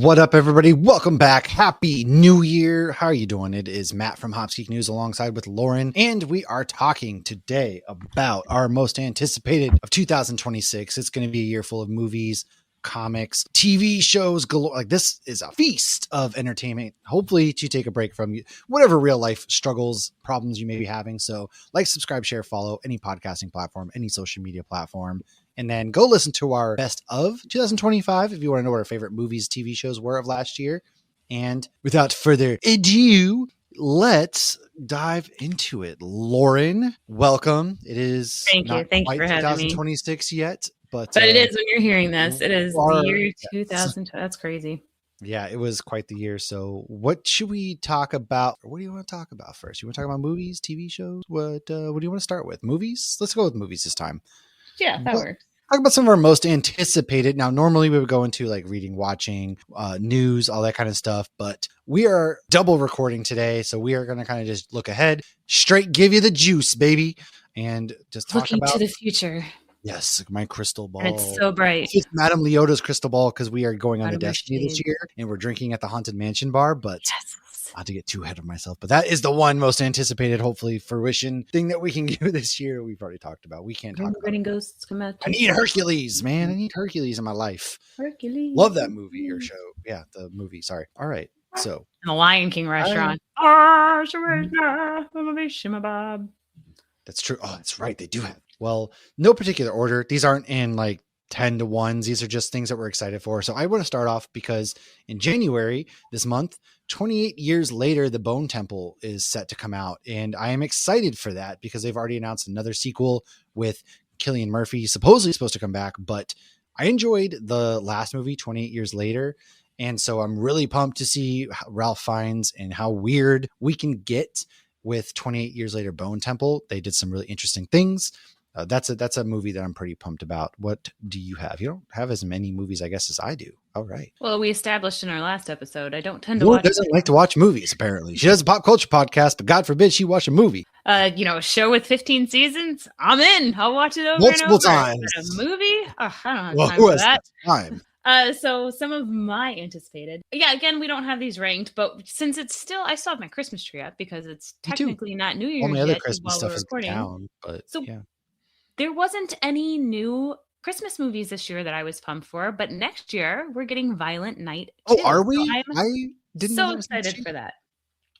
What up, everybody? Welcome back. Happy New Year. How are you doing? It is Matt from Hops Geek News alongside with Lauren, and we are talking today about our most anticipated of 2026. It's going to be a year full of movies, comics, TV shows galore. Like, this is a feast of entertainment, hopefully to take a break from whatever real life struggles, problems you may be having. So like, subscribe, share, follow any podcasting platform, any social media platform. And then go listen to our best of 2025 if you want to know what our favorite movies, TV shows were of last year. And without further ado, let's dive into it. Lauren, welcome. It is Thank you for having 2026 me yet, but it is when you're hearing this. It is the year 2000. That's crazy. Yeah, it was quite the year. So what should we talk about? What do you want to talk about first? You want to talk about movies, TV shows? What do you want to start with? Movies? Let's go with movies this time. Yeah, that works. Talk about some of our most anticipated. Now, normally we would go into like reading, watching, news, all that kind of stuff, but we are double recording today. So we are going to kind of just look ahead, straight give you the juice, baby, and just talk looking to the future. Yes, my crystal ball. And it's so bright. It's Madame Leota's crystal ball because we are going on to Destiny this year and we're drinking at the Haunted Mansion bar, but yes. Not to get too ahead of myself, but that is the one most anticipated, hopefully fruition thing that we can do this year. We've already talked about. We can't talk about ghosts come out. I need Hercules, man. I need Hercules in my life. Hercules. Love that movie or show. Yeah, the movie. Sorry. All right. So the Lion King restaurant. That's true. Oh, that's right. They do have. Well, no particular order. These aren't in like 10 to 1s. These are just things that we're excited for. So I want to start off because in January this month, 28 years later, The Bone Temple is set to come out. And I am excited for that because they've already announced another sequel with Cillian Murphy, supposedly supposed to come back. But I enjoyed the last movie, 28 years later. And so I'm really pumped to see Ralph Fiennes and how weird we can get with 28 years later Bone Temple. They did some really interesting things. That's a movie that I'm pretty pumped about. What do you have? You don't have as many movies, I guess, as I do. All right. Well, we established in our last episode, I don't tend to Lauren watch. Doesn't like to watch movies. Apparently, she does a pop culture podcast, but God forbid she watch a movie. A show with 15 seasons. I'm in. I'll watch it over multiple and over. times. But a movie? Oh, I don't have time for that. Time. So some of my anticipated. Yeah, again, we don't have these ranked, but since I still have my Christmas tree up because it's technically not New Year's All my other yet Christmas stuff is down, but so yeah. There wasn't any new Christmas movies this year that I was pumped for, but next year we're getting Violent Night 2. Oh, are we? So I didn't so know excited for that.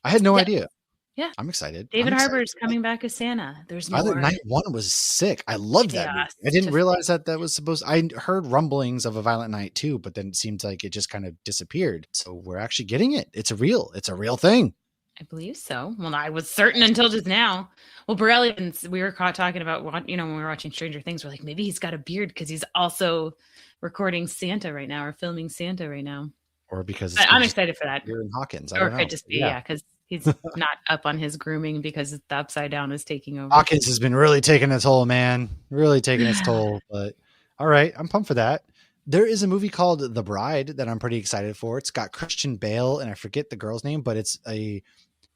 I had no idea. Yeah. I'm excited. David Harbour is coming back as Santa. There's more. Violent Night 1 was sick. I loved that movie. I didn't realize that was supposed I heard rumblings of a Violent Night 2, but then it seemed like it just kind of disappeared. So we're actually getting it. It's a real thing. I believe so. Well, I was certain until just now. Well, Borelli, we were caught talking about, when we were watching Stranger Things, we're like, maybe he's got a beard because he's also recording Santa right now or filming Santa right now. Or because I'm excited for that. Aaron Hawkins. Or it could just be, because he's not up on his grooming because the Upside Down is taking over. Hawkins has been really taking its toll, man. Really taking its toll. But all right, I'm pumped for that. There is a movie called The Bride that I'm pretty excited for. It's got Christian Bale, and I forget the girl's name, but it's a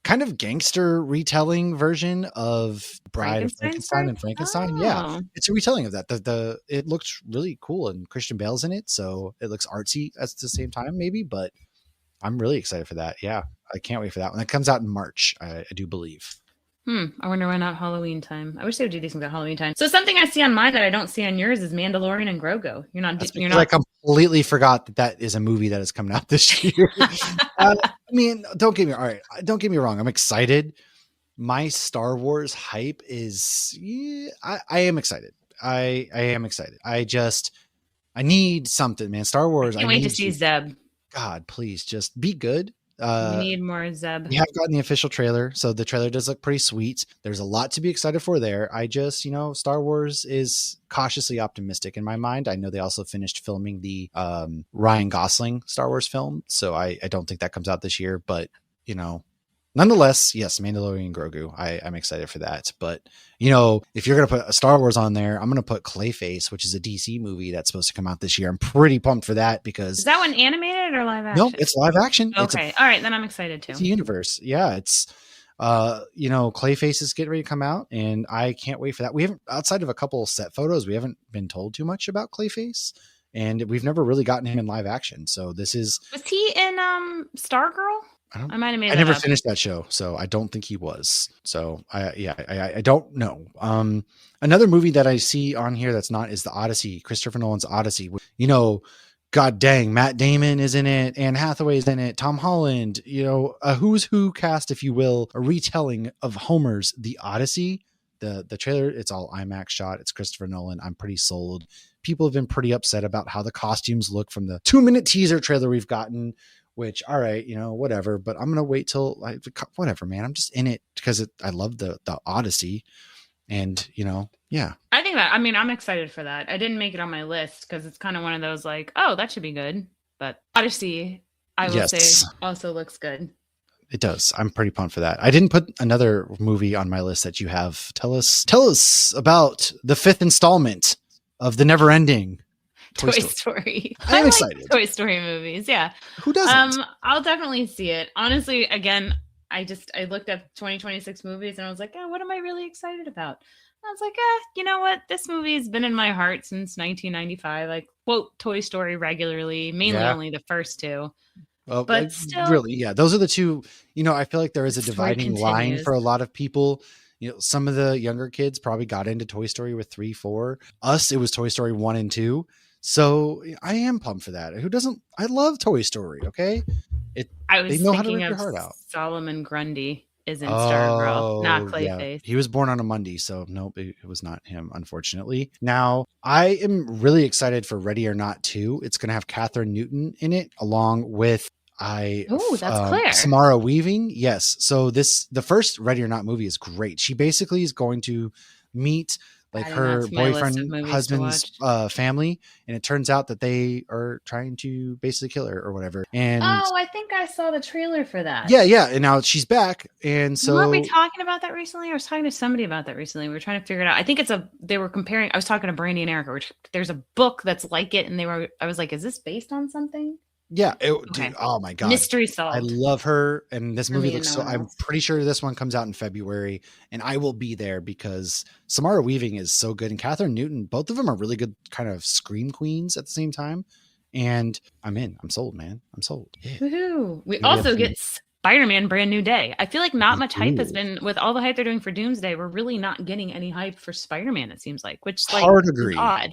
kind of gangster retelling version of Bride of Frankenstein and Frankenstein. Oh. Yeah, it's a retelling of that. It looks really cool, and Christian Bale's in it, so it looks artsy at the same time, maybe. But I'm really excited for that. Yeah, I can't wait for that one. It comes out in March, I do believe. I wonder why not Halloween time. I wish they would do these things at Halloween time. So something I see on mine that I don't see on yours is Mandalorian and Grogu. You're not. I completely forgot that is a movie that is coming out this year. I mean, don't get me wrong. I'm excited. My Star Wars hype is. I am excited. I am excited. I need something, man. Star Wars. I can't wait to see Zeb. God, please just be good. We need more Zeb. We have gotten the official trailer, so the trailer does look pretty sweet. There's a lot to be excited for there. I just, Star Wars is cautiously optimistic in my mind. I know they also finished filming the Ryan Gosling Star Wars film, so I don't think that comes out this year, but nonetheless, yes, Mandalorian and Grogu. I'm excited for that. But, if you're going to put a Star Wars on there, I'm going to put Clayface, which is a DC movie that's supposed to come out this year. I'm pretty pumped for that because... Is that one animated or live action? No, it's live action. Okay. All right. Then I'm excited too. It's a universe. Yeah. It's, Clayface is getting ready to come out and I can't wait for that. We haven't, outside of a couple set photos, we haven't been told too much about Clayface. and we've never really gotten him in live action. So this is. Was he in Stargirl? I might have made. I that never up. finished that show, so I don't think he was. So I don't know. Another movie that I see on here that's not is the Odyssey, Christopher Nolan's Odyssey. You know, God dang, Matt Damon is in it, Anne Hathaway's in it, Tom Holland. You know, a who's who cast, if you will, a retelling of Homer's The Odyssey. The trailer, it's all IMAX shot. It's Christopher Nolan. I'm pretty sold. People have been pretty upset about how the costumes look from the 2-minute teaser trailer we've gotten. Which, all right, you know, whatever. But I'm gonna wait till whatever, man. I'm just in it because I love the Odyssey, and you know, yeah. I think that. I mean, I'm excited for that. I didn't make it on my list because it's kind of one of those like, oh, that should be good. But Odyssey, I will say, also looks good. It does. I'm pretty pumped for that. I didn't put another movie on my list that you have. Tell us about the 5th installment of the never-ending Toy Story. I'm excited. Toy Story movies, yeah. Who doesn't? I'll definitely see it. Honestly, again, I looked up 2026 movies and I was like, what am I really excited about? I was like, you know what? This movie has been in my heart since 1995. I quote Toy Story regularly, mainly only the first two. Well, but still, really, yeah, those are the two. You know, I feel like there is a dividing line for a lot of people. You know, some of the younger kids probably got into Toy Story with 3, 4. Us, it was Toy Story 1 and 2. So I am pumped for that. Who doesn't? I love Toy Story. Okay, I was thinking of Solomon Grundy is in Stargirl, not Clayface. Yeah. He was born on a Monday, so nope, it was not him, unfortunately. Now I am really excited for Ready or Not 2. It's going to have Catherine Newton in it, along with that's Claire. Samara Weaving. Yes. So the first Ready or Not movie is great. She basically is going to meet like her boyfriend, husband's family, and it turns out that they are trying to basically kill her or whatever. And I think I saw the trailer for that. Yeah, and now she's back, and so weren't we talking about that recently? I was talking to somebody about that recently. We were trying to figure it out. I think they were comparing. I was talking to Brandy and Erica. There's a book that's like it, and I was like, is this based on something? Yeah. Dude, oh my God. Mystery solved. I love her. And this movie looks so, I'm pretty sure this one comes out in February, and I will be there because Samara Weaving is so good. And Catherine Newton, both of them are really good kind of scream queens at the same time. And I'm in. I'm sold, man. I'm sold. Yeah. Woohoo. We also get Spider-Man Brand New Day. I feel like not much hype has been, with all the hype they're doing for Doomsday, we're really not getting any hype for Spider-Man, it seems like, which is odd.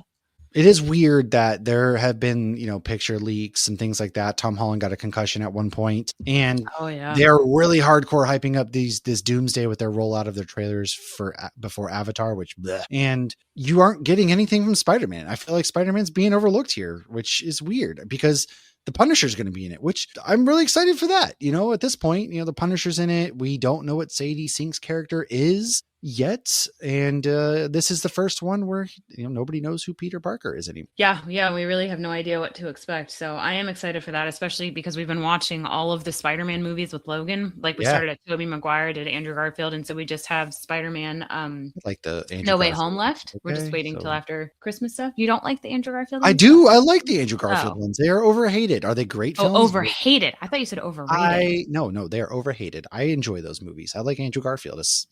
It is weird that there have been, you know, picture leaks and things like that. Tom Holland got a concussion at one point, and they're really hardcore hyping up this Doomsday with their rollout of their trailers before Avatar, and you aren't getting anything from Spider-Man. I feel like Spider-Man's being overlooked here, which is weird because the Punisher's going to be in it, which I'm really excited for that. You know, at this point, you know, the Punisher's in it. We don't know what Sadie Sink's character is yet, and this is the first one where, you know, nobody knows who Peter Parker is anymore. Yeah, we really have no idea what to expect. So I am excited for that, especially because we've been watching all of the Spider-Man movies with Logan. Like we started at Tobey Maguire, did Andrew Garfield, and so we just have Spider-Man like the Andrew No Way Home left. Okay, we're just waiting till after Christmas stuff. You don't like the Andrew Garfield ones? I do. I like the Andrew Garfield ones. They are overhated. Are they great films? Overhated. I thought you said overrated. No, they are overhated. I enjoy those movies. I like Andrew Garfield as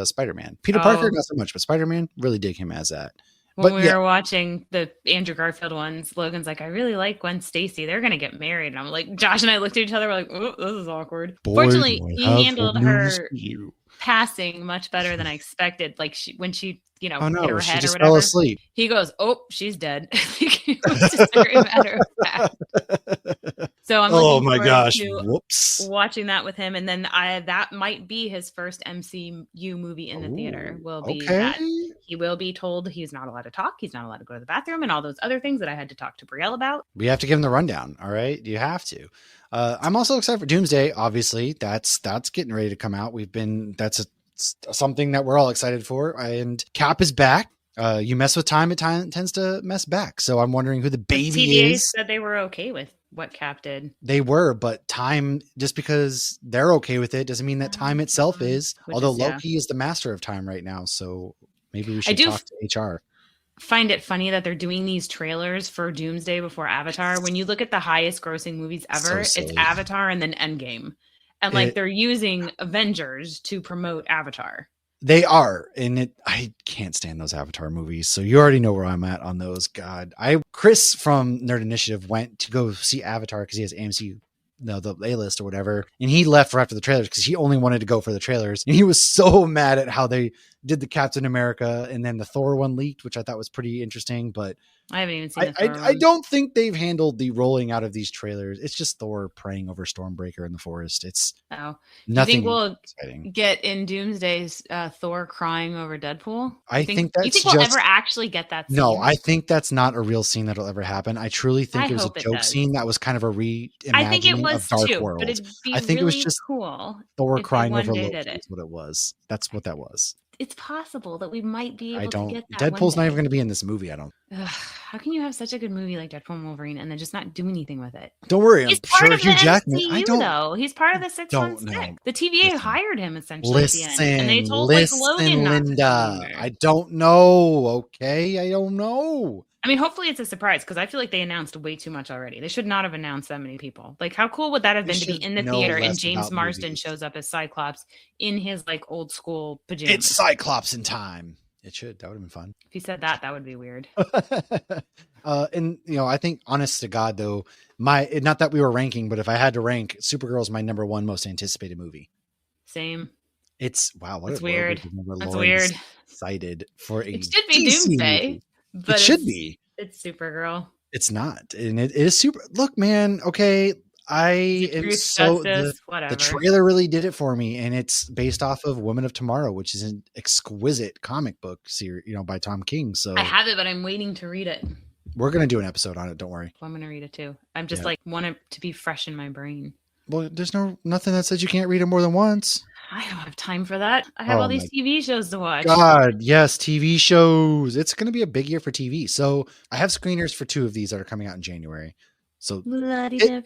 Spider-Man. Peter Parker, not so much, but Spider-Man, really dig him as that. When we were watching the Andrew Garfield ones, Logan's like, I really like Gwen Stacy. They're going to get married. And I'm like, Josh and I looked at each other. We're like, oh, this is awkward. Fortunately, he handled her passing much better than I expected. Like when she, hit her head or whatever. Fell asleep. He goes, oh, she's dead. It was just a very matter of fact. So I'm looking forward to watching that with him, and then that might be his first MCU movie in the theater. Will be that he will be told he's not allowed to talk, he's not allowed to go to the bathroom, and all those other things that I had to talk to Brielle about. We have to give him the rundown. All right, you have to. I'm also excited for Doomsday. Obviously, that's getting ready to come out. That's something that we're all excited for, and Cap is back. You mess with time, it tends to mess back. So I'm wondering who the baby is. Said they were okay with what Cap did. They were, but time, just because they're okay with it doesn't mean that time itself is. Although Loki is the master of time right now, so maybe we should talk to HR. Find it funny that they're doing these trailers for Doomsday before Avatar. When you look at the highest grossing movies ever, it's Avatar and then Endgame. And they're using Avengers to promote Avatar. They are, and I can't stand those Avatar movies. So you already know where I'm at on those. God, Chris from Nerd Initiative went to go see Avatar because he has AMC, the A list or whatever, and he left right after the trailers because he only wanted to go for the trailers, and he was so mad at how they did the Captain America and then the Thor one leaked, which I thought was pretty interesting, but. I haven't even seen I don't think they've handled the rolling out of these trailers. It's just Thor praying over Stormbreaker in the forest. It's nothing. Do you think we'll exciting. Get in Doomsday's Thor crying over Deadpool? I think that's you think we'll ever actually get that scene? No, I think that's not a real scene that'll ever happen. I truly think it was a joke scene that was kind of a reimagining I think it was of Dark too, World. But it'd be I think really it was just cool. Thor crying over Loki is what it was. That's what that was. It's possible that we might be able to get that. Deadpool's not even going to be in this movie, I don't. How can you have such a good movie like Deadpool and Wolverine and then just not do anything with it? Don't worry, He's I'm sure Hugh Jackman. I don't know. He's part of the 616. The TVA hired him essentially at the end, and they told Logan Linda. I don't know. Okay, I don't know. I mean, hopefully it's a surprise because I feel like they announced way too much already. They should not have announced that many people. Like, how cool would that have been to be in the theater and James Marsden shows up as Cyclops in his like old school pajamas? It's Cyclops in time. It should. That would have been fun. If he said that would be weird. And I think, honest to God, though, not that we were ranking, but if I had to rank, Supergirl is my number one most anticipated movie. Same. It's wow. That's weird. That's weird. Excited for it should be DC Doomsday. Movie. But it should be. It's Supergirl. It's not, and it is super. Look, man. Okay, I am so the trailer really did it for me, and it's based off of Women of Tomorrow, which is an exquisite comic book series, by Tom King. So I have it, but I'm waiting to read it. We're gonna do an episode on it. Don't worry. Well, I'm gonna read it too. I'm just want it to be fresh in my brain. Well, there's nothing that says you can't read it more than once. I don't have time for that. I have all these TV shows to watch. God, yes, TV shows. It's going to be a big year for TV. So I have screeners for 2 of these that are coming out in January. So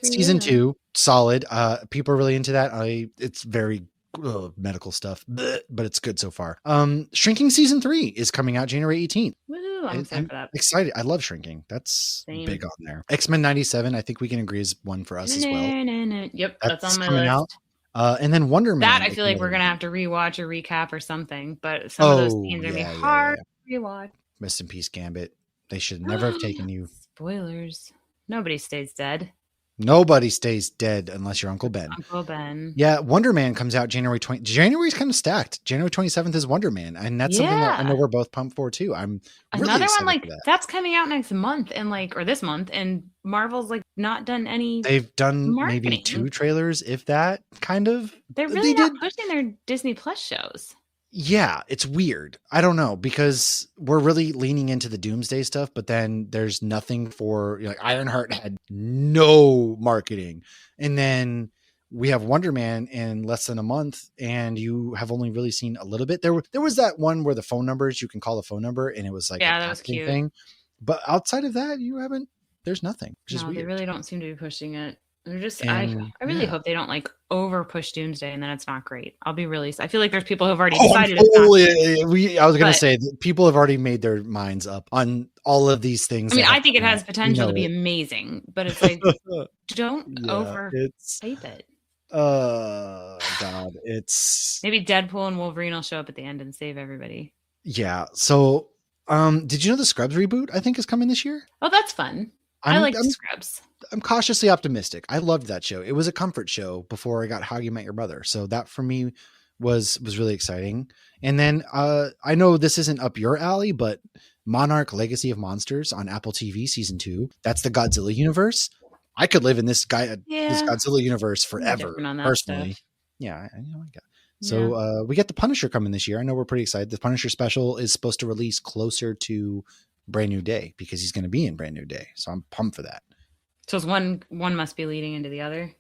season 2, solid. People are really into that. It's very medical stuff, but it's good so far. Shrinking season 3 is coming out January 18th. Woo, I'm excited for that. Excited. I love Shrinking. That's big on there. X-Men 97, I think we can agree is one for us as well. Yep, that's on my list. Out. And then Wonder Man. That I feel like we're gonna have to rewatch or recap or something. But some of those scenes are gonna be hard to rewatch. Rest in peace, Gambit. They should never have taken you. Spoilers. Nobody stays dead. Nobody stays dead unless you're Uncle Ben. Uncle Ben. Yeah, Wonder Man comes out January 20. January's kind of stacked. January 27th is Wonder Man, and that's something that I know we're both pumped for too. I'm really another one that's coming out next month, and or this month, and Marvel's not done any. They've done marketing. Maybe 2 trailers, if that. Kind of. They're really not pushing their Disney Plus shows. Yeah, it's weird. I don't know, because we're really leaning into the Doomsday stuff, but then there's nothing for Ironheart had no marketing. And then we have Wonder Man in less than a month, and you have only really seen a little bit. There was that one where the phone numbers, you can call the phone number, and it was that was cute. Thing. But outside of that, there's nothing. No, they really don't seem to be pushing it. They're just, I really hope they don't over push Doomsday and then it's not great. I feel like there's people who've already decided. I was going to say that people have already made their minds up on all of these things. I mean, I think it has potential to be amazing, but it's don't overhype it. God, it's maybe Deadpool and Wolverine will show up at the end and save everybody. Yeah. So, did you know the Scrubs reboot I think is coming this year? Oh, that's fun. I like Scrubs. I'm cautiously optimistic. I loved that show. It was a comfort show before I got How You Met Your Mother. So that for me was really exciting. And then I know this isn't up your alley, but Monarch Legacy of Monsters on Apple TV season 2. That's the Godzilla universe. I could live in this Godzilla universe forever. Personally. Stuff. Yeah, I get. So we get the Punisher coming this year. I know we're pretty excited. The Punisher special is supposed to release closer to Brand New Day because he's going to be in Brand New Day. So I'm pumped for that. So it's one must be leading into the other.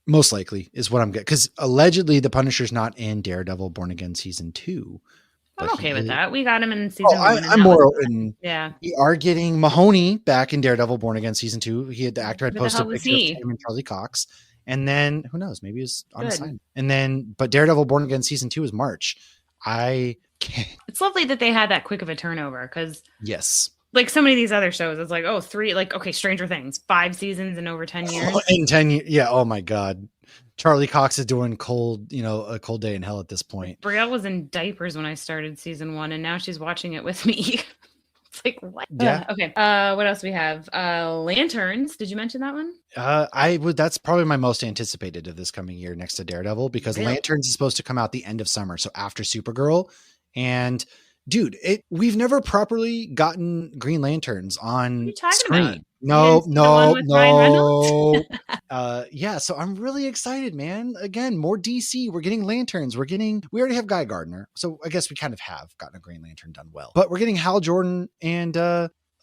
Most likely is what I'm getting. Because allegedly the Punisher's not in Daredevil Born Again season 2. I'm okay with that. We got him in season 1. I'm more open. Yeah. We are getting Mahoney back in Daredevil Born Again season 2. The actor had posted a picture of him and Charlie Cox. And then who knows? Maybe he's on assignment. And then, but Daredevil Born Again season 2 is March. I can't. It's lovely that they had that quick of a turnover because yes. So many of these other shows, it's 3, Stranger Things, 5 seasons in over 10 years. In 10 years. Yeah. Oh my God. Charlie Cox is doing cold, a cold day in hell at this point. Brielle was in diapers when I started season 1, and now she's watching it with me. It's like, what? Yeah. Okay. What else do we have? Lanterns. Did you mention that one? That's probably my most anticipated of this coming year next to Daredevil, because Really? Lanterns is supposed to come out the end of summer. So after Supergirl. And dude, we've never properly gotten Green Lanterns on screen. About? No. Yeah. So I'm really excited, man. Again, more DC. We're getting Lanterns. We already have Guy Gardner. So I guess we kind of have gotten a Green Lantern done well, but we're getting Hal Jordan and,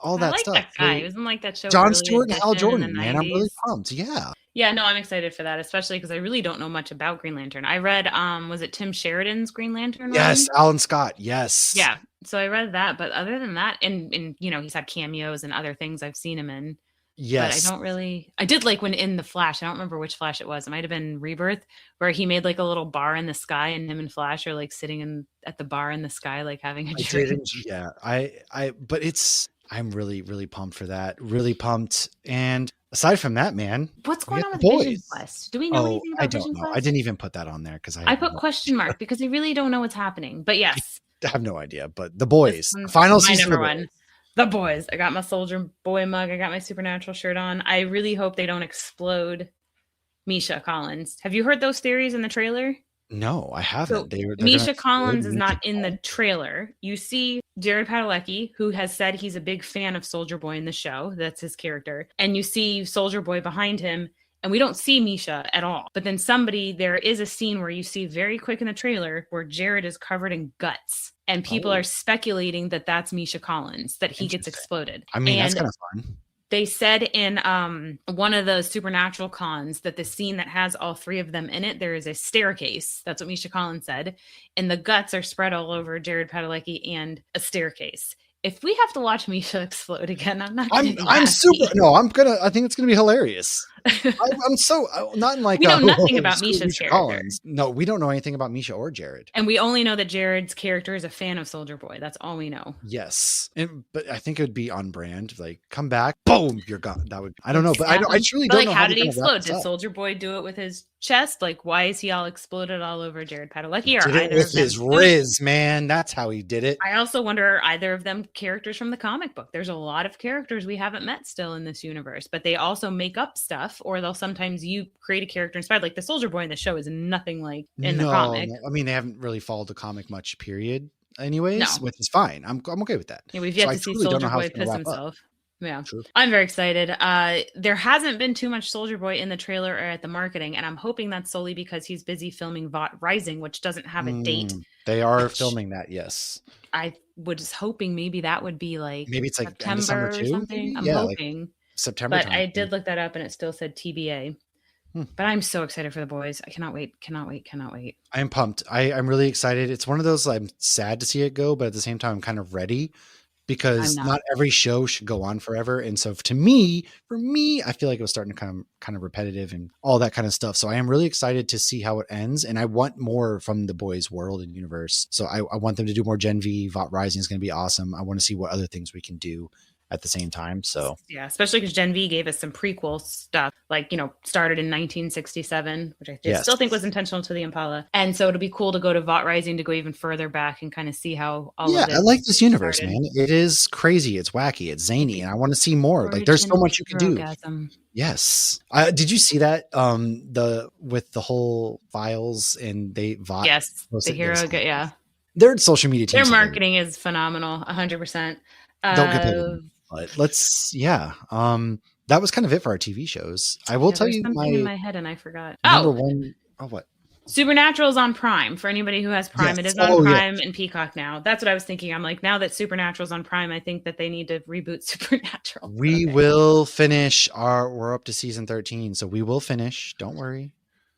all that stuff. That guy. It wasn't like that show. John Stewart and Hal Jordan, man. I'm really pumped. Yeah. Yeah, no, I'm excited for that, especially because I really don't know much about Green Lantern. I read, was it Tim Sheridan's Green Lantern? Yes, Alan Scott. Yes. Yeah. So I read that, but other than that, and he's had cameos and other things I've seen him in. Yes. But I did like when in the Flash, I don't remember which Flash it was. It might have been Rebirth, where he made like a little bar in the sky, and him and Flash are like sitting at the bar in the sky, like having a drink. Yeah. I'm really, really pumped for that. Really pumped. And aside from that, man, what's going on with Vision Quest? Do we know anything about Vision Quest? I didn't even put that on there because I put question mark because I really don't know what's happening. But yes, I have no idea. But The Boys, final season. Number one. The Boys. I got my Soldier Boy mug. I got my Supernatural shirt on. I really hope they don't explode Misha Collins. Have you heard those theories in the trailer? No, I haven't. So Misha Collins is not in the trailer. You see Jared Padalecki, who has said he's a big fan of Soldier Boy in the show. That's his character. And you see Soldier Boy behind him, and we don't see Misha at all. But then there is a scene where you see very quick in the trailer where Jared is covered in guts. And people are speculating that that's Misha Collins, that he gets exploded. I mean, that's kind of fun. They said in one of the Supernatural cons that the scene that has all three of them in it, there is a staircase. That's what Misha Collins said. And the guts are spread all over Jared Padalecki and a staircase. If we have to watch Misha explode again, I'm not. I think it's gonna be hilarious. I'm so not in like we know nothing about Misha's character. Collins. No, we don't know anything about Misha or Jared, and we only know that Jared's character is a fan of Soldier Boy. That's all we know. Yes, but I think it would be on brand. Like, come back, boom, you're gone. That would. I don't know, but I truly don't know. How did he explode? Did Soldier Boy do it with his chest? Like, why is he all exploded all over Jared Padalecki? Or did it with his riz, man? That's how he did it. I also wonder, are either of them characters from the comic book? There's a lot of characters we haven't met still in this universe, but they also make up stuff, or they'll sometimes you create a character inspired. Like the Soldier Boy in the show is nothing like in the comic. I mean, they haven't really followed the comic much, period. Anyways, which is fine. I'm okay with that. Yeah, we've yet to see Soldier Boy piss himself. Yeah, true. I'm very excited. There hasn't been too much Soldier Boy in the trailer or at the marketing, and I'm hoping that's solely because he's busy filming Vought Rising, which doesn't have a date. They are filming that, yes. I was hoping maybe that would be like maybe it's like September or something. I'm hoping like September. But I did look that up, and it still said TBA. But I'm so excited for The Boys. I cannot wait. I am pumped. I'm really excited. It's one of those, I'm sad to see it go, but at the same time, I'm kind of ready because not every show should go on forever. And so for me, I feel like it was starting to kind of repetitive and all that kind of stuff. So I am really excited to see how it ends. And I want more from The Boys world and universe. So I want them to do more Gen V. Vought Rising is going to be awesome. I want to see what other things we can do at the same time. So yeah, especially because Gen V gave us some prequel stuff, like, started in 1967, which I still think was intentional to the Impala. And so it'll be cool to go to Vought Rising to go even further back and kind of see how all of this I like this universe, man. It is crazy. It's wacky. It's zany. And I want to see more. Like, there's so much you can do. Yes. Did you see that? With the whole files and they Vought. Yes. The hero. Yeah. Their social media team. Their marketing is phenomenal. 100%. Don't get paid. But that was kind of it for our TV shows. I will tell you in my head and I forgot. Number one. Oh, what? Supernatural is on Prime. For anybody who has Prime, it is on Prime and Peacock now. That's what I was thinking. I'm like, now that Supernatural is on Prime, I think that they need to reboot Supernatural. We will finish we're up to season 13, so we will finish. Don't worry.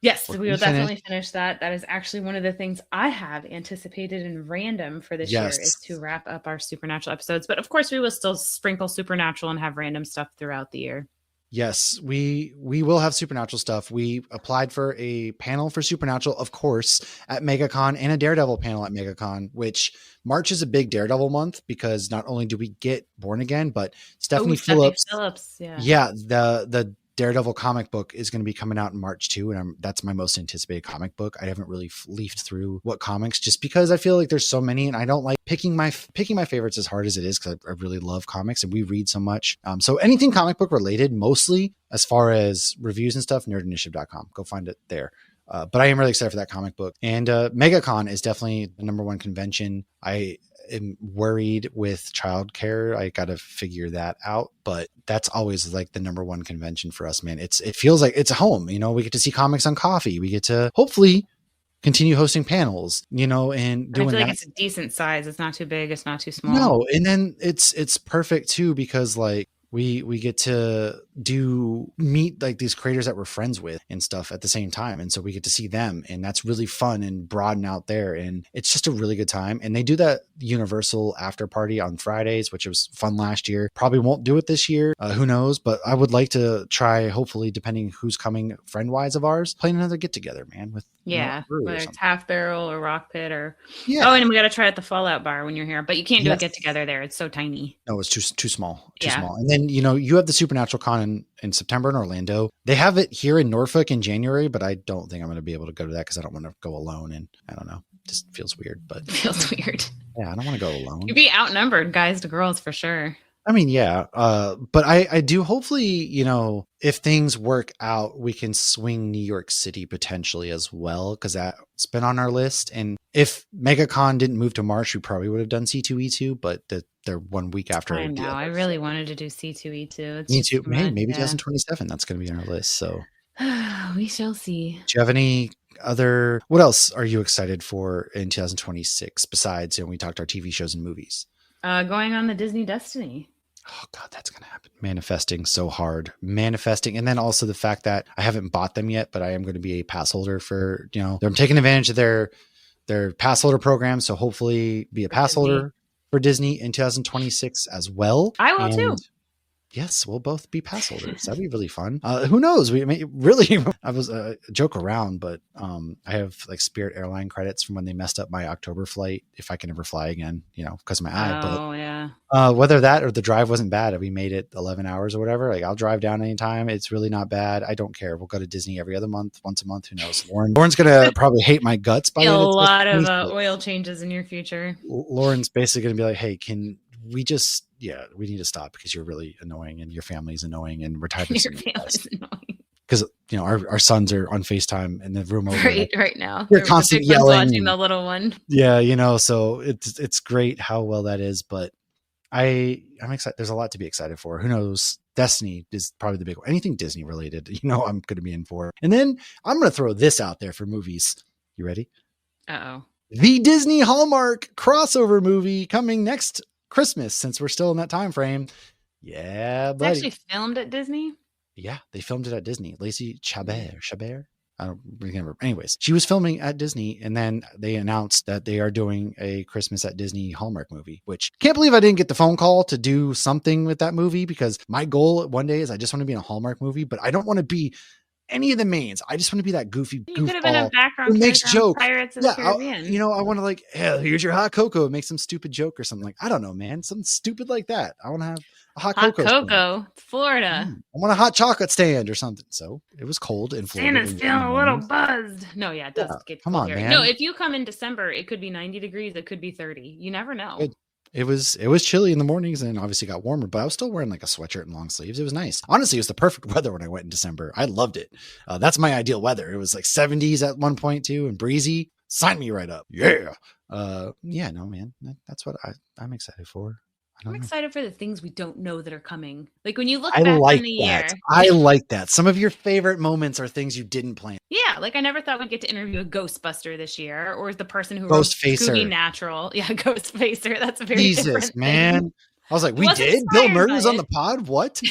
Yes, we will definitely finish that. That is actually one of the things I have anticipated in random for this year is to wrap up our Supernatural episodes. But of course, we will still sprinkle Supernatural and have random stuff throughout the year. Yes, we will have Supernatural stuff. We applied for a panel for Supernatural, of course, at MegaCon and a Daredevil panel at MegaCon, which March is a big Daredevil month because not only do we get Born Again, but Stephanie Phillips. Yeah, the Daredevil comic book is going to be coming out in March too, and that's my most anticipated comic book. I haven't really leafed through what comics just because I feel like there's so many, and I don't like picking my favorites as hard as it is because I really love comics and we read so much. So anything comic book related, mostly as far as reviews and stuff, nerdinitiative.com. Go find it there. But I am really excited for that comic book. And MegaCon is definitely the number one convention. I am worried with childcare. I got to figure that out. But that's always like the number one convention for us, man. It feels like it's a home. You know, we get to see comics on coffee. We get to hopefully continue hosting panels, you know, and doing I feel like that. it's a decent size. It's not too big. It's not too small. No, and then it's perfect too because like we get to meet like these creators that we're friends with and stuff at the same time, and so we get to see them, and that's really fun and broaden out there, and it's just a really good time. And they do that Universal after party on Fridays, which was fun last year. Probably won't do it this year, who knows, but I would like to try, hopefully depending who's coming friend wise of ours, playing another get together, man, with whether it's Half Barrel or Rock Pit or yeah. Oh, and we got to try at the Fallout bar when you're here, but you can't do a get together there. It's so tiny. No, it's too small. Small. And then, you know, you have the Supernatural Con in September in Orlando. They have it here in Norfolk in January, but I don't think I'm going to be able to go to that because I don't want to go alone. And I don't know, it just feels weird. But it feels weird. Yeah, I don't want to go alone. You'd be outnumbered, guys to girls, for sure. I mean, yeah. But I do hopefully, you know, if things work out, we can swing New York City potentially as well, because that's been on our list. And if MegaCon didn't move to March, we probably would have done C2E2, but they're 1 week after. I know. I really wanted to do C2E2. Me too. Maybe 2027. That's going to be on our list. So we shall see. Do you have any other? What else are you excited for in 2026 besides, you know, we talked our TV shows and movies? Going on the Disney Destiny. Oh God, that's going to happen. Manifesting so hard. Manifesting. And then also the fact that I haven't bought them yet, but I am going to be a pass holder for, you know, I'm taking advantage of their pass holder program. So hopefully be a pass holder for Disney in 2026 as well. I will too. Yes, we'll both be pass holders. That'd be really fun. Who knows? We may really, I was joke around, but I have like Spirit Airline credits from when they messed up my October flight. If I can ever fly again, you know, because of my eye. Oh, yeah. Whether that or the drive wasn't bad, we made it 11 hours or whatever. Like I'll drive down anytime. It's really not bad. I don't care. We'll go to Disney every other month, once a month. Who knows? Lauren's gonna probably hate my guts. By a lot of oil changes in your future. Lauren's basically gonna be like, "Hey, can we just?" Yeah, we need to stop because you're really annoying and your family's annoying and we're tired of your family's annoying. Because, you know, our sons are on FaCTime in the room over right now. They're constantly yelling. Watching the little one. Yeah, you know, so it's great how well that is, but I'm excited. There's a lot to be excited for. Who knows? Destiny is probably the big one. Anything Disney related, you know, I'm going to be in for. And then I'm going to throw this out there for movies. You ready? Uh-oh. The Disney Hallmark crossover movie coming next Christmas, since we're still in that time frame. Yeah, buddy. It's actually filmed at Disney? Yeah, they filmed it at Disney. Lacey Chabert. I don't really remember. Anyways, she was filming at Disney, and then they announced that they are doing a Christmas at Disney Hallmark movie, which can't believe I didn't get the phone call to do something with that movie, because my goal one day is I just want to be in a Hallmark movie, but I don't want to be any of the mains. I just want to be that goofy goofball. You could have been a background who makes jokes. Pirates of the Caribbean. I want to like, hey, here's your hot cocoa. Make some stupid joke or something. Like, I don't know, man. Something stupid like that. I want to have a hot cocoa. It's Florida. I want a hot chocolate stand or something. So it was cold in Florida. Santa's feeling a little buzzed. No, yeah, it does get come on, here. man. No, if you come in December, it could be 90 degrees. It could be 30. You never know. Good. It was chilly in the mornings and obviously got warmer, but I was still wearing like a sweatshirt and long sleeves. It was nice. Honestly, it was the perfect weather when I went in December. I loved it. That's my ideal weather. It was like 70s at one point too and breezy. Sign me right up. Yeah. Yeah, no, man. That's what I'm excited for. I'm excited for the things we don't know that are coming. Like when you look back on the year. I like that. Some of your favorite moments are things you didn't plan. Yeah, like I never thought we'd get to interview a Ghostbuster this year, or the person who wrote Scooby Natural. Yeah, Ghostfacer. That's a very different man. thing. I was like, we did? Bill Murray was on the pod? What?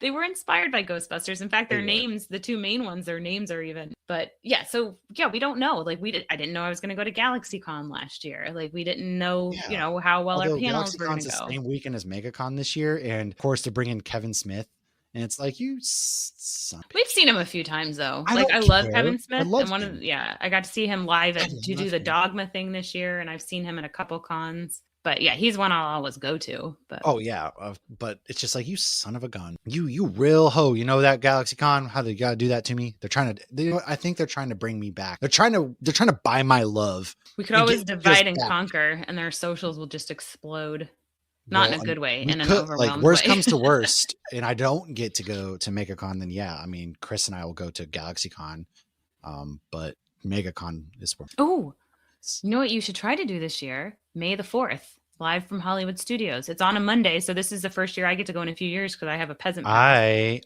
They were inspired by Ghostbusters. In fact, their names, the two main ones, their names are even. But yeah, so yeah, we don't know. Like I didn't know I was going to go to GalaxyCon last year. Like we didn't know, you know, how well our panels were going to go. The same weekend as MegaCon this year, and of course to bring in Kevin Smith. And it's like we've seen him a few times though. I love Kevin Smith. I got to see him live to do the Dogma thing this year, and I've seen him at a couple cons. But yeah, he's one I'll always go to. But Oh yeah, but it's just like, you son of a gun, you real hoe. You know that GalaxyCon? How they gotta do that to me? They're trying to. I think they're trying to bring me back. They're trying to buy my love. we could And always get just divide and back. conquer, and their socials will just explode. Not in Well, a good way, we in an could, like, overwhelmed worst way. comes to worst, and I don't get to go to MegaCon, then yeah, I mean, Chris and I will go to GalaxyCon. But MegaCon is where. Oh, you know what you should try to do this year? May the 4th, live from Hollywood Studios. It's on a Monday, so this is the first year I get to go in a few years because I have a peasant pass.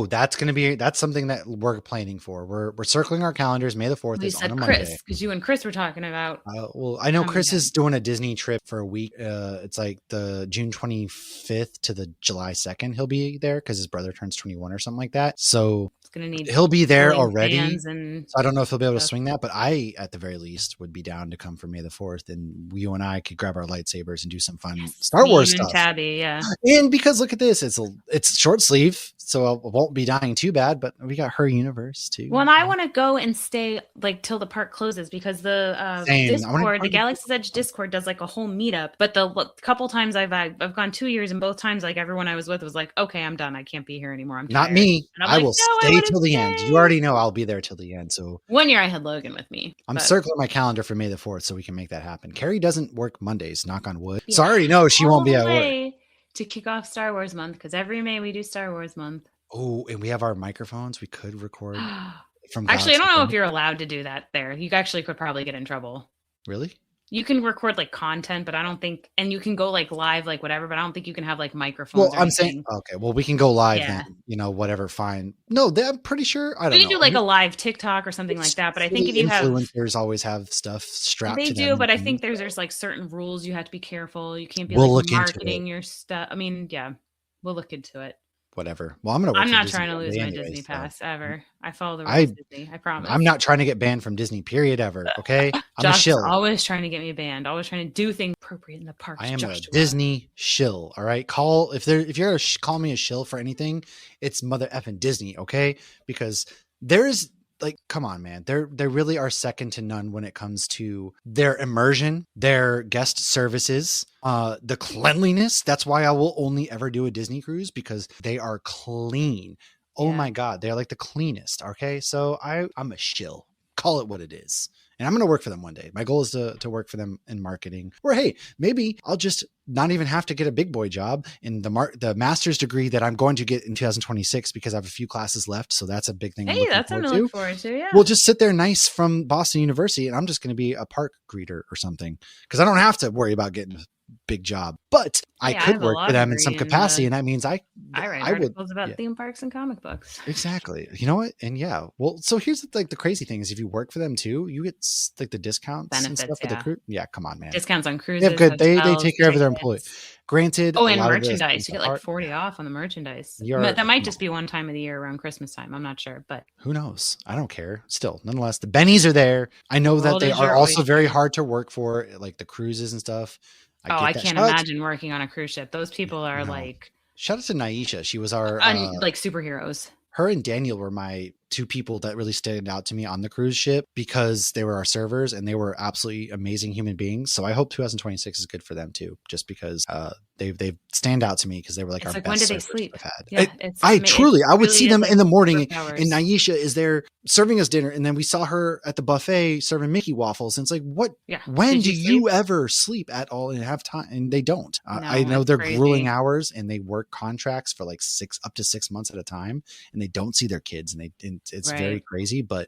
That's something that we're planning for. We're circling our calendars. May the 4th We is on a said Monday. Chris, because you and Chris were talking about. Well, I know coming Chris down. is doing a Disney trip for a week. It's like the June 25th to the July 2nd. He'll be there because his brother turns 21 or something like that. So It's gonna need he'll be there cooling already. fans and So I don't know if he'll be able to stuff. swing that, but I, at the very least, would be down to come for May the 4th, and you and I could grab our lightsabers and do some fun Star Me Wars and stuff. Tabby, yeah. And because look at this, it's short sleeve, so I won't be dying too bad. But we got her universe too. Well, and I want to go and stay like till the park closes because the Same. Discord, the Galaxy's Edge Discord, does like a whole meetup. But the couple times I've gone 2 years, and both times like everyone I was with was like, "Okay, I'm done. I can't be here anymore. I'm Not tired." me. And I'm I like, will "No, I stay wanna till the end. stay." You already know I'll be there till the end. So One year I had Logan with me. I'm but- circling my calendar for May the 4th so we can make that happen. Carrie doesn't work Mondays, knock on wood. Yeah. So I already know she all won't be the at work. way to kick off Star Wars month because every May we do Star Wars month. Oh, and we have our microphones. We could record from Actually, I don't know Galaxy if you're allowed to do that there. You actually could probably get in trouble. Really? You can record like content, but I don't think, and you can go like live, like whatever, but I don't think you can have like microphones. Well, I'm saying, okay, well, we can go live then, whatever, fine. No, I'm pretty sure. I don't know. We can do like a live TikTok or something like that, but I think if you have influencers always have stuff strapped to them. They do, but I think there's like certain rules you have to be careful. You can't be We'll like look into marketing your stuff. I mean, yeah, we'll look into it. Whatever. Well, I'm not trying to lose my Disney pass ever. I follow the rules of Disney. I promise. I'm not trying to get banned from Disney, period, ever. Okay. I'm Josh's a shill. Always trying to get me banned. Always trying to do things appropriate in the park. I am a Disney shill. All right. If you're gonna call me a shill for anything, it's mother effing Disney. Okay. Because there's like, come on, man. They really are second to none when it comes to their immersion, their guest services, the cleanliness. That's why I will only ever do a Disney cruise, because they are clean. Oh my God. They're like the cleanest. Okay. So I'm a shill. Call it what it is. And I'm going to work for them one day. My goal is to work for them in marketing. Or hey, maybe I'll just not even have to get a big boy job in the master's degree that I'm going to get in 2026, because I have a few classes left. So that's a big thing. Hey, that's something to look forward to. Yeah. We'll just sit there nice from Boston University, and I'm just going to be a park greeter or something, because I don't have to worry about getting a big job. But I could work for them in some capacity, and that means I write articles about theme parks and comic books. Exactly. You know what? And yeah, well, so here's the crazy thing is, if you work for them too, you get like the discounts benefits, and stuff with the crew. Yeah, come on, man. Discounts on cruises. They have good. They take care of their employees. Granted. Oh, and merchandise. You get like 40 off on the merchandise. That might just be one time of the year around Christmas time. I'm not sure, but who knows? I don't care. Still, nonetheless, the bennies are there. I know that they are also very hard to work for, like the cruises and stuff. I can't imagine working on a cruise ship. Those people are like. Shout out to Naisha. She was our like superheroes. Her and Daniel were my two people that really stood out to me on the cruise ship, because they were our servers and they were absolutely amazing human beings. So I hope 2026 is good for them too, just because they stand out to me, because they were like our best. When did they sleep? I've had. Yeah, I would see them in the morning, and Naisha is there serving us dinner, and then we saw her at the buffet serving Mickey waffles, and it's like, what? Yeah. When do you ever sleep at all and have time? And they don't. I know they're grueling hours, and they work contracts for like up to 6 months at a time, and they don't see their kids, and it's very crazy, but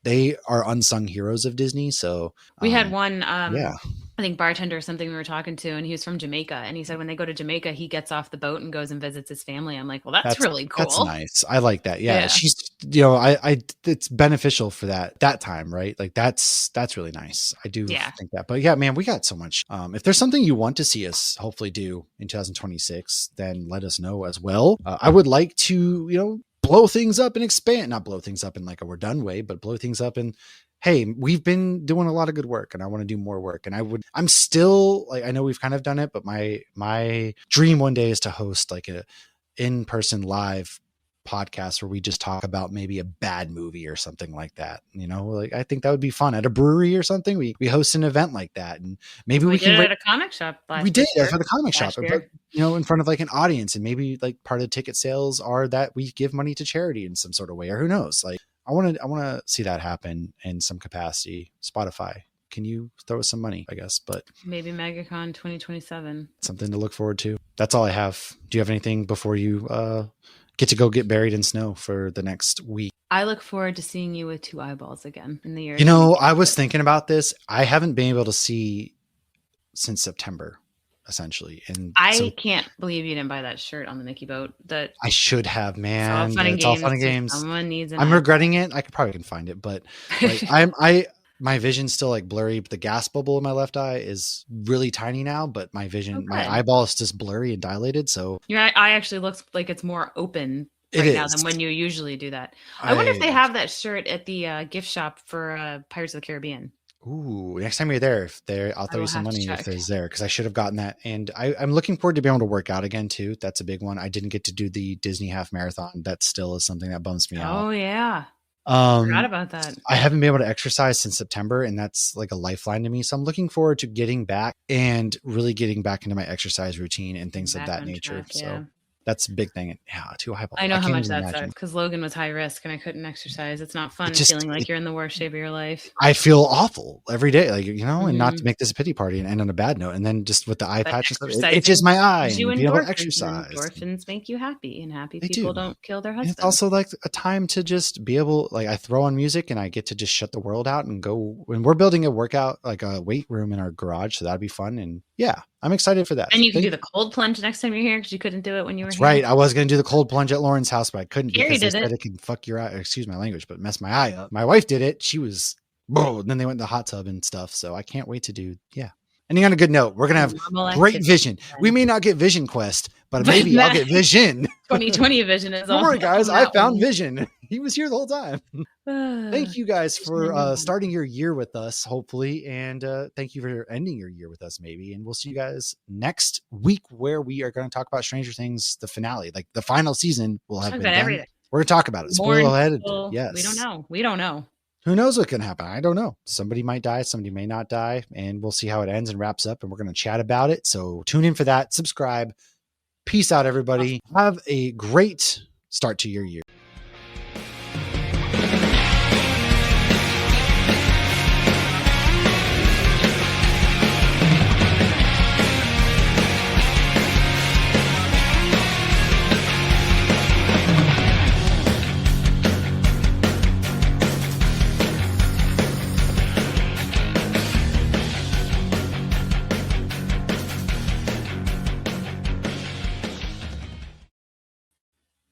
they are unsung heroes of Disney. So we had one, I think bartender or something we were talking to, and he was from Jamaica, and he said when they go to Jamaica, he gets off the boat and goes and visits his family. I'm like, well, that's really cool. That's nice. I like that. Yeah. She's, it's beneficial for that time, right? Like that's really nice. I do think that, but yeah, man, we got so much. If there's something you want to see us hopefully do in 2026, then let us know as well. I would like to, blow things up and expand, not blow things up in like a we're done way, but blow things up and, hey, we've been doing a lot of good work, and I want to do more work. And I'm still like, I know we've kind of done it, but my dream one day is to host like a in-person live podcast where we just talk about maybe a bad movie or something like that. You know, like I think that would be fun at a brewery or something. We host an event like that, and maybe we did can it at a comic shop last we did year. for the comic shop, Last but year. you know, in front of like an audience, and maybe like part of the ticket sales are that we give money to charity in some sort of way, or who knows? Like I want to see that happen in some capacity. Spotify, can you throw us some money, I guess, but Maybe MegaCon 2027. something to look forward to. That's all I have. Do you have anything before you get to go get buried in snow for the next week? I look forward to seeing you with 2 eyeballs again in the year. You know, I was thinking about this. I haven't been able to see since September, essentially. And I can't believe you didn't buy that shirt on the Mickey boat. That I should have, man. it's all fun and games. Someone needs it. I'm regretting it. I could probably can find it, but like, my vision's still like blurry, but the gas bubble in my left eye is really tiny now, but my vision, my eyeball is just blurry and dilated. So your eye actually looks like it's more open now than when you usually do that. I wonder if they have that shirt at the gift shop for Pirates of the Caribbean. Ooh, next time you're there, I'll throw you some money if there's there, because I should have gotten that. And I'm looking forward to being able to work out again too. That's a big one. I didn't get to do the Disney half marathon. That still is something that bums me out. Oh yeah. Forgot about that. I haven't been able to exercise since September, and that's like a lifeline to me. So I'm looking forward to getting back and really getting back into my exercise routine and things of that nature. So that's a big thing. Yeah, 2 eyeballs. I know how much that sucks because Logan was high risk and I couldn't exercise. It's not fun feeling like you're in the worst shape of your life. I feel awful every day, like, you know, and not to make this a pity party and end on a bad note. And then just with the eye patch and stuff, it itches my eye. And being able to exercise. Endorphins make you happy, and happy people don't kill their husbands. It's also like a time to just be able, like, I throw on music and I get to just shut the world out and go. And we're building a workout, like a weight room in our garage, so that'd be fun. And yeah, I'm excited for that. And you can do the cold plunge next time you're here because you couldn't do it when you were here. Right. I was going to do the cold plunge at Lauren's house, but I couldn't because they said it can fuck your eye. Excuse my language, but mess my eye up. My wife did it. She was, and then they went in the hot tub and stuff. So I can't wait to do, Ending on a good note, we're going to have great vision. We may not get Vision Quest, but maybe I'll get Vision. 2020 Vision is all. Don't worry, guys. I found Vision. He was here the whole time. Thank you guys for starting your year with us, hopefully. And thank you for ending your year with us, maybe. And we'll see you guys next week where we are going to talk about Stranger Things, the finale, like the final season will have been done. Everything. We're going to talk about it. Spoiler ahead. Yes. We don't know. Who knows what can happen? I don't know. Somebody might die. Somebody may not die. And we'll see how it ends and wraps up. And we're going to chat about it. So tune in for that. Subscribe. Peace out, everybody. Have a great start to your year.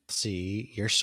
See, you're